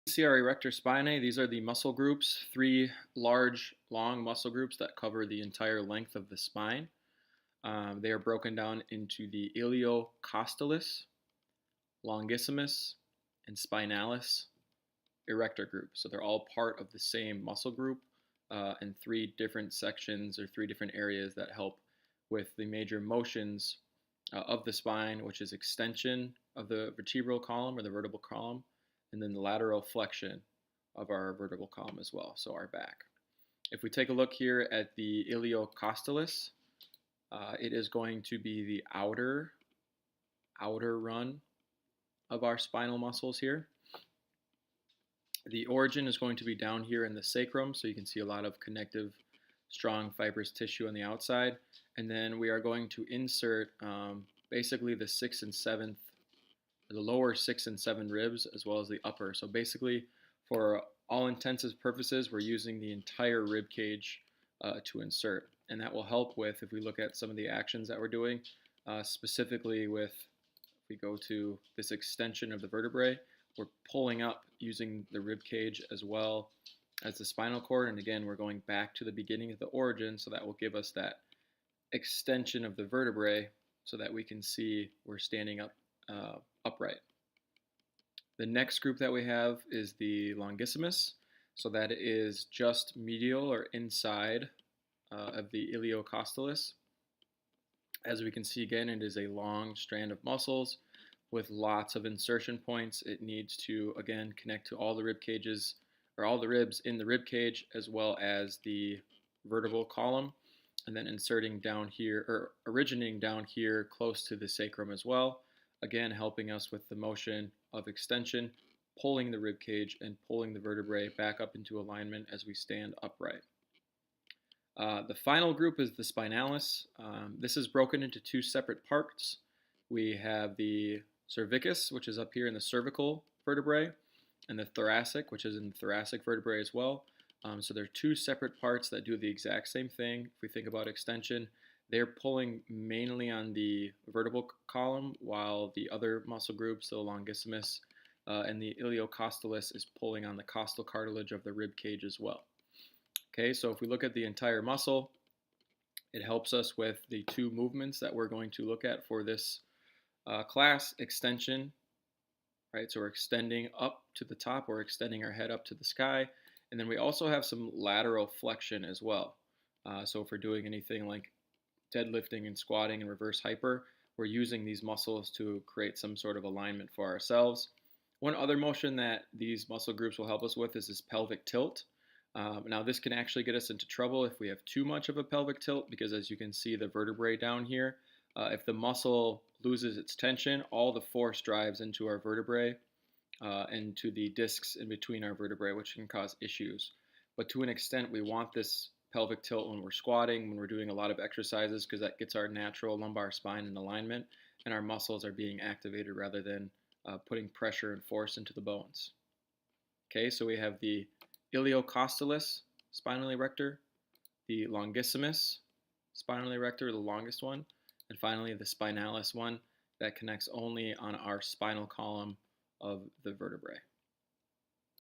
CR erector spinae, these are the muscle groups, three large, long muscle groups that cover the entire length of the spine. They are broken down into the iliocostalis, longissimus, and spinalis erector group. So they're all part of the same muscle group and three different sections or three different areas that help with the major motions of the spine, which is extension of the vertebral column or the vertebral column, and then the lateral flexion of our vertebral column as well, so our back. If we take a look here at the iliocostalis, it is going to be the outer run of our spinal muscles here. The origin is going to be down here in the sacrum, so you can see a lot of connective, strong fibrous tissue on the outside. And then we are going to insert basically the 6th and 7th, the lower 6 and 7 ribs, as well as the upper. So basically, for all intents and purposes, we're using the entire rib cage to insert. And that will help with, if we look at some of the actions that we're doing, specifically with, if we go to this extension of the vertebrae, we're pulling up using the rib cage as well as the spinal cord. And again, we're going back to the beginning of the origin, so that will give us that extension of the vertebrae so that we can see we're standing up upright. The next group that we have is the longissimus. So that is just medial or inside of the iliocostalis. As we can see again, it is a long strand of muscles with lots of insertion points. It needs to, again, connect to all the rib cages, or all the ribs in the rib cage, as well as the vertebral column, and then inserting down here, or originating down here close to the sacrum as well, again helping us with the motion of extension, pulling the rib cage and pulling the vertebrae back up into alignment as we stand upright. The final group is the spinalis. This is broken into two separate parts. We have the cervicus, which is up here in the cervical vertebrae, and the thoracic, which is in the thoracic vertebrae as well. So they're two separate parts that do the exact same thing. If we think about extension, they're pulling mainly on the vertebral column, while the other muscle groups, the longissimus and the iliocostalis, is pulling on the costal cartilage of the rib cage as well. Okay, so if we look at the entire muscle, it helps us with the two movements that we're going to look at for this class: extension, right? So we're extending up to the top, or extending our head up to the sky. And then we also have some lateral flexion as well. So if we're doing anything like deadlifting and squatting and reverse hyper, we're using these muscles to create some sort of alignment for ourselves. One other motion that these muscle groups will help us with is this pelvic tilt. Now this can actually get us into trouble if we have too much of a pelvic tilt, because as you can see the vertebrae down here, if the muscle loses its tension, all the force drives into our vertebrae and to the discs in between our vertebrae, which can cause issues. But to an extent, we want this pelvic tilt when we're squatting, when we're doing a lot of exercises, because that gets our natural lumbar spine in alignment, and our muscles are being activated rather than putting pressure and force into the bones. Okay, so we have the iliocostalis spinal erector, the longissimus spinal erector, the longest one, and finally the spinalis one that connects only on our spinal column of the vertebrae.